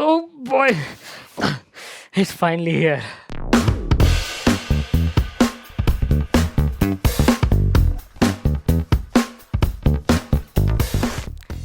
Oh boy, it's finally here.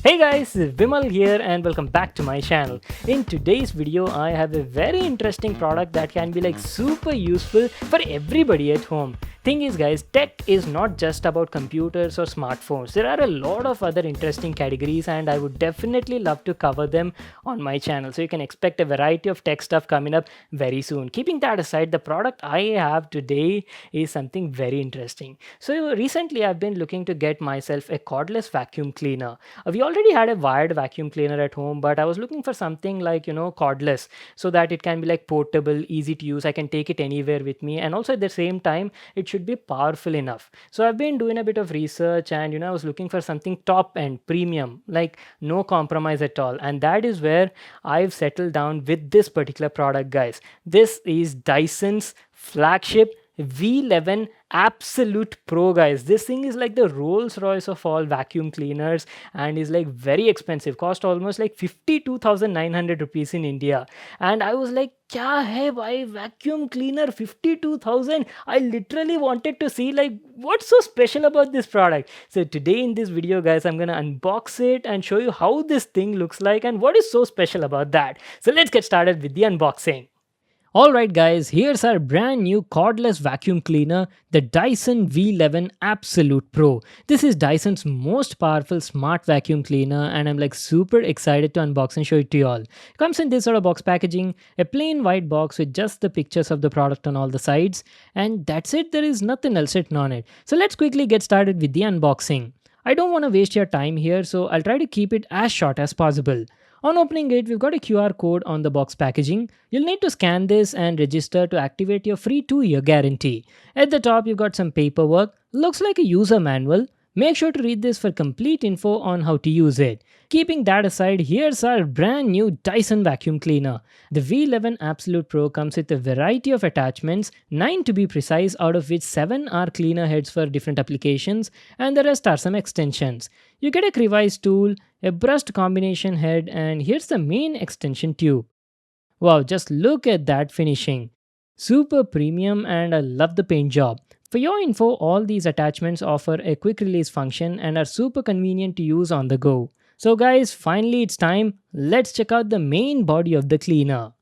Hey guys, Vimal here and welcome back to my channel. In today's video, I have a very interesting product that can be like super useful for everybody at home. Thing is guys, tech is not just about computers or smartphones. There are a lot of other interesting categories and I would definitely love to cover them on my channel. So you can expect a variety of tech stuff coming up very soon. Keeping that aside, the product I have today is something very interesting. So recently I've been looking to get myself a cordless vacuum cleaner. We already had a wired vacuum cleaner at home, but I was looking for something like, cordless so that it can be like portable, easy to use. I can take it anywhere with me, and also at the same time, it should be powerful enough. So I've been doing a bit of research and, I was looking for something top end, premium, like no compromise at all. And that is where I've settled down with this particular product, guys. This is Dyson's flagship V11 Absolute Pro, guys. This thing is like the Rolls Royce of all vacuum cleaners and is like very expensive. Cost almost like 52,900 rupees in India. And I was like, kya hai bhai, vacuum cleaner 52,000. I literally wanted to see like what's so special about this product. So today in this video, guys, I'm gonna unbox it and show you how this thing looks like and what is so special about that. So let's get started with the unboxing. Alright guys, here's our brand new cordless vacuum cleaner, the Dyson V11 Absolute Pro. This is Dyson's most powerful smart vacuum cleaner and I'm like super excited to unbox and show it to you all. Comes in this sort of box packaging, a plain white box with just the pictures of the product on all the sides, and that's it. There is nothing else written on it. So let's quickly get started with the unboxing. I don't want to waste your time here, so I'll try to keep it as short as possible. On opening it, we've got a QR code on the box packaging. You'll need to scan this and register to activate your free 2-year guarantee. At the top, you've got some paperwork. Looks like a user manual. Make sure to read this for complete info on how to use it. Keeping that aside, here's our brand new Dyson vacuum cleaner. The V11 Absolute Pro comes with a variety of attachments, 9 to be precise, out of which 7 are cleaner heads for different applications and the rest are some extensions. You get a crevice tool, a brushed combination head, and here's the main extension tube. Wow, just look at that finishing. Super premium and I love the paint job. For your info, all these attachments offer a quick release function and are super convenient to use on the go. So guys, finally it's time. Let's check out the main body of the cleaner.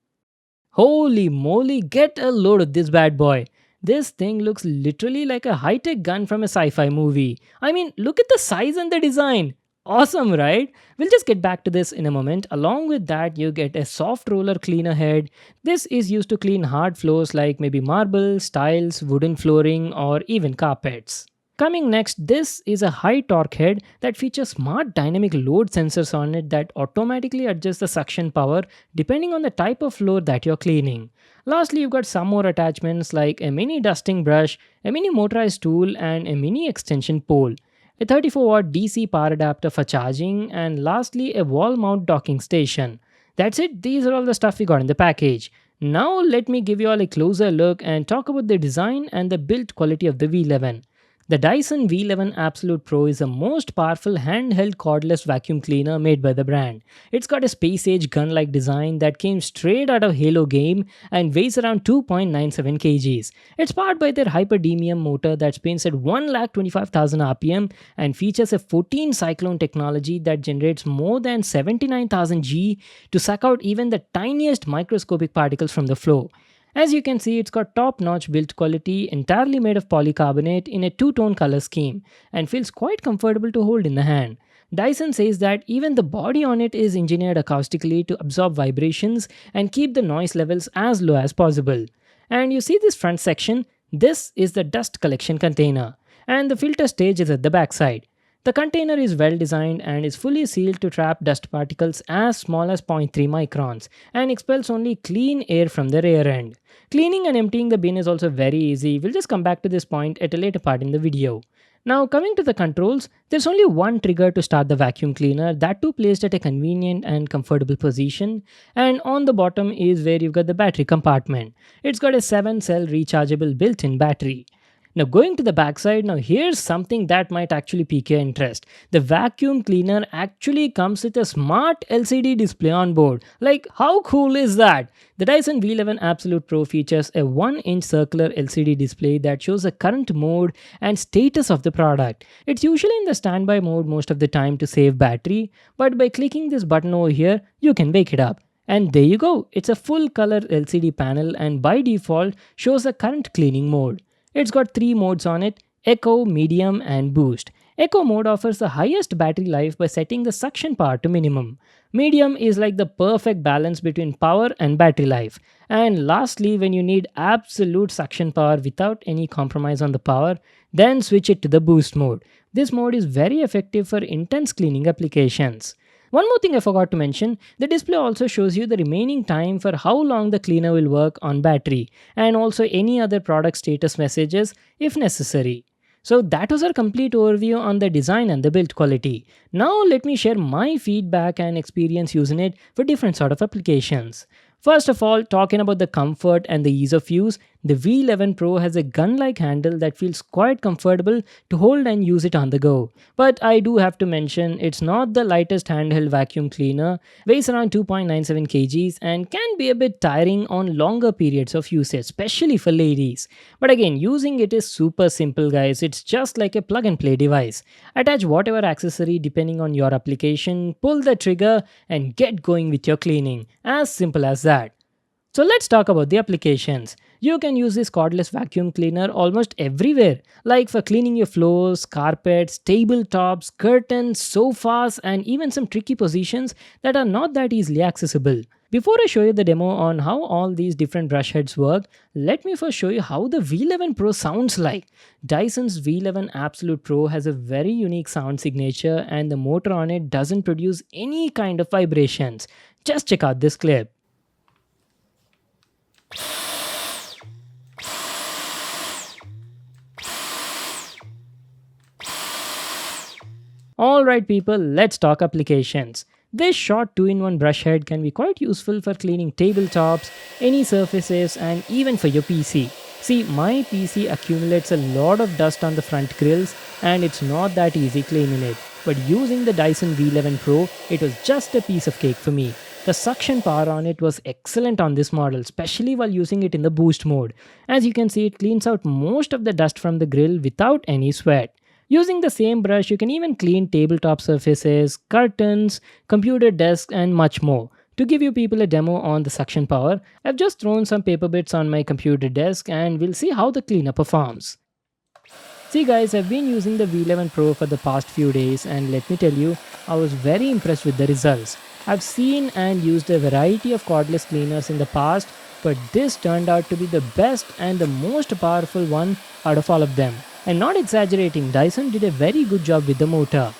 Holy moly, get a load of this bad boy. This thing looks literally like a high-tech gun from a sci-fi movie. I mean, look at the size and the design. Awesome, right? We'll just get back to this in a moment. Along with that, you get a soft roller cleaner head. This is used to clean hard floors like maybe marble, tiles, wooden flooring, or even carpets. Coming next, this is a high torque head that features smart dynamic load sensors on it that automatically adjust the suction power depending on the type of floor that you're cleaning. Lastly, you've got some more attachments like a mini dusting brush, a mini motorized tool, and a mini extension pole, a 34-watt DC power adapter for charging, and lastly a wall mount docking station. That's it, these are all the stuff we got in the package. Now let me give you all a closer look and talk about the design and the build quality of the V11. The Dyson V11 Absolute Pro is the most powerful handheld cordless vacuum cleaner made by the brand. It's got a space-age gun-like design that came straight out of Halo game and weighs around 2.97 kgs. It's powered by their hyperdemium motor that spins at 125,000 rpm and features a 14 cyclone technology that generates more than 79,000 G to suck out even the tiniest microscopic particles from the flow. As you can see, it's got top-notch build quality, entirely made of polycarbonate in a two-tone color scheme, and feels quite comfortable to hold in the hand. Dyson says that even the body on it is engineered acoustically to absorb vibrations and keep the noise levels as low as possible. And you see this front section? This is the dust collection container, and the filter stage is at the back side. The container is well designed and is fully sealed to trap dust particles as small as 0.3 microns and expels only clean air from the rear end. Cleaning and emptying the bin is also very easy. We'll just come back to this point at a later part in the video. Now coming to the controls, there's only one trigger to start the vacuum cleaner, that too placed at a convenient and comfortable position, and on the bottom is where you've got the battery compartment. It's got a 7-cell rechargeable built-in battery. Now going to the backside, now here's something that might actually pique your interest. The vacuum cleaner actually comes with a smart LCD display on board. Like, how cool is that? The Dyson V11 Absolute Pro features a 1-inch circular LCD display that shows the current mode and status of the product. It's usually in the standby mode most of the time to save battery, but by clicking this button over here, you can wake it up. And there you go, it's a full color LCD panel and by default shows the current cleaning mode. It's got 3 modes on it: Eco, Medium and Boost. Eco mode offers the highest battery life by setting the suction power to minimum. Medium is like the perfect balance between power and battery life. And lastly, when you need absolute suction power without any compromise on the power, then switch it to the Boost mode. This mode is very effective for intense cleaning applications. One more thing I forgot to mention, the display also shows you the remaining time for how long the cleaner will work on battery and also any other product status messages if necessary. So that was our complete overview on the design and the build quality. Now let me share my feedback and experience using it for different sort of applications. First of all, talking about the comfort and the ease of use, the V11 Pro has a gun-like handle that feels quite comfortable to hold and use it on the go. But I do have to mention, it's not the lightest handheld vacuum cleaner, weighs around 2.97 kgs and can be a bit tiring on longer periods of usage, especially for ladies. But again, using it is super simple guys, it's just like a plug-and-play device. Attach whatever accessory depending on your application, pull the trigger and get going with your cleaning. As simple as that. So let's talk about the applications. You can use this cordless vacuum cleaner almost everywhere, like for cleaning your floors, carpets, tabletops, curtains, sofas, and even some tricky positions that are not that easily accessible. Before I show you the demo on how all these different brush heads work, let me first show you how the V11 Pro sounds like. Dyson's V11 Absolute Pro has a very unique sound signature and the motor on it doesn't produce any kind of vibrations. Just check out this clip. Alright people, let's talk applications. This short 2-in-1 brush head can be quite useful for cleaning tabletops, any surfaces and even for your PC. See, my PC accumulates a lot of dust on the front grills and it's not that easy cleaning it. But using the Dyson V11 Pro, it was just a piece of cake for me. The suction power on it was excellent on this model, especially while using it in the boost mode. As you can see, it cleans out most of the dust from the grill without any sweat. Using the same brush, you can even clean tabletop surfaces, curtains, computer desks and much more. To give you people a demo on the suction power, I've just thrown some paper bits on my computer desk and we'll see how the cleaner performs. See guys, I've been using the V11 Pro for the past few days and let me tell you, I was very impressed with the results. I've seen and used a variety of cordless cleaners in the past, but this turned out to be the best and the most powerful one out of all of them. And not exaggerating, Dyson did a very good job with the motor.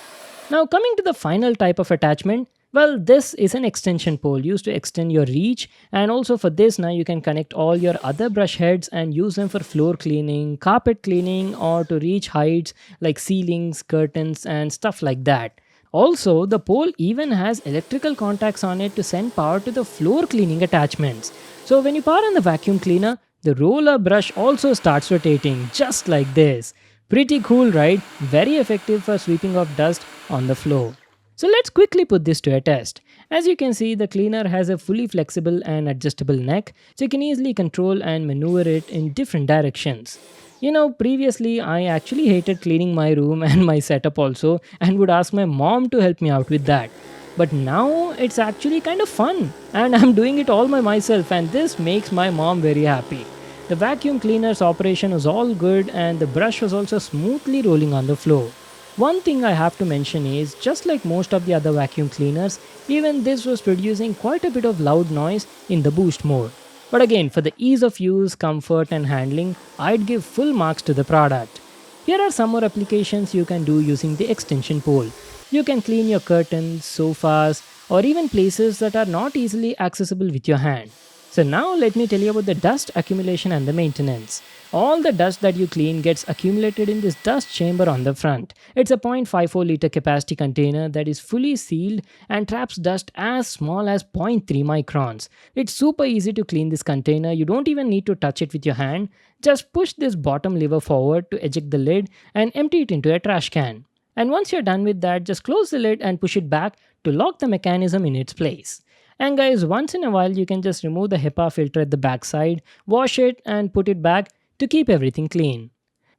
Now coming to the final type of attachment, well, this is an extension pole used to extend your reach, and also for this now you can connect all your other brush heads and use them for floor cleaning, carpet cleaning or to reach heights like ceilings, curtains and stuff like that. Also, the pole even has electrical contacts on it to send power to the floor cleaning attachments. So when you power on the vacuum cleaner, the roller brush also starts rotating just like this. Pretty cool, right? Very effective for sweeping off dust on the floor. So let's quickly put this to a test. As you can see, the cleaner has a fully flexible and adjustable neck, so you can easily control and maneuver it in different directions. You know, previously I actually hated cleaning my room and my setup also and would ask my mom to help me out with that. But now it's actually kind of fun and I'm doing it all by myself and this makes my mom very happy. The vacuum cleaner's operation was all good and the brush was also smoothly rolling on the floor. One thing I have to mention is, just like most of the other vacuum cleaners, even this was producing quite a bit of loud noise in the boost mode. But again, for the ease of use, comfort and handling, I'd give full marks to the product. Here are some more applications you can do using the extension pole. You can clean your curtains, sofas, or even places that are not easily accessible with your hand. So now let me tell you about the dust accumulation and the maintenance. All the dust that you clean gets accumulated in this dust chamber on the front. It's a 0.54 liter capacity container that is fully sealed and traps dust as small as zero point 0.3 microns. It's super easy to clean this container. You don't even need to touch it with your hand. Just push this bottom lever forward to eject the lid and empty it into a trash can. And once you're done with that, just close the lid and push it back to lock the mechanism in its place. And guys, once in a while you can just remove the HEPA filter at the back side, wash it and put it back to keep everything clean.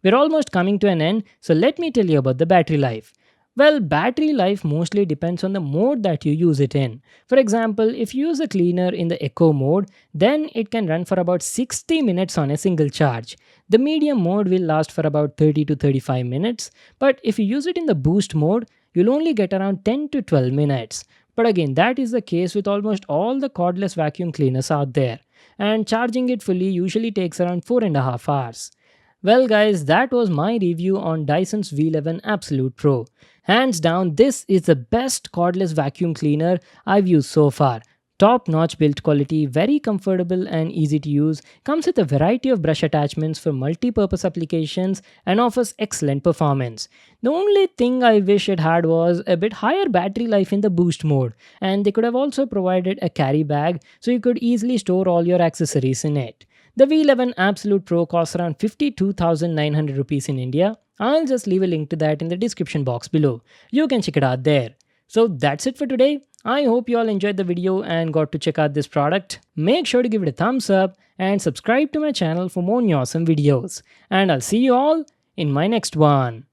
We're almost coming to an end, so let me tell you about the battery life. Well, battery life mostly depends on the mode that you use it in. For example, if you use a cleaner in the eco mode, then it can run for about 60 minutes on a single charge. The medium mode will last for about 30 to 35 minutes, but if you use it in the boost mode, you'll only get around 10 to 12 minutes. But again, that is the case with almost all the cordless vacuum cleaners out there, and charging it fully usually takes around 4.5 hours. Well guys, that was my review on Dyson's V11 Absolute Pro. Hands down, this is the best cordless vacuum cleaner I've used so far. Top-notch build quality, very comfortable and easy to use, comes with a variety of brush attachments for multi-purpose applications and offers excellent performance. The only thing I wish it had was a bit higher battery life in the boost mode, and they could have also provided a carry bag so you could easily store all your accessories in it. The V11 Absolute Pro costs around 52,900 rupees in India. I'll just leave a link to that in the description box below. You can check it out there. So that's it for today. I hope you all enjoyed the video and got to check out this product. Make sure to give it a thumbs up and subscribe to my channel for more awesome videos. And I'll see you all in my next one.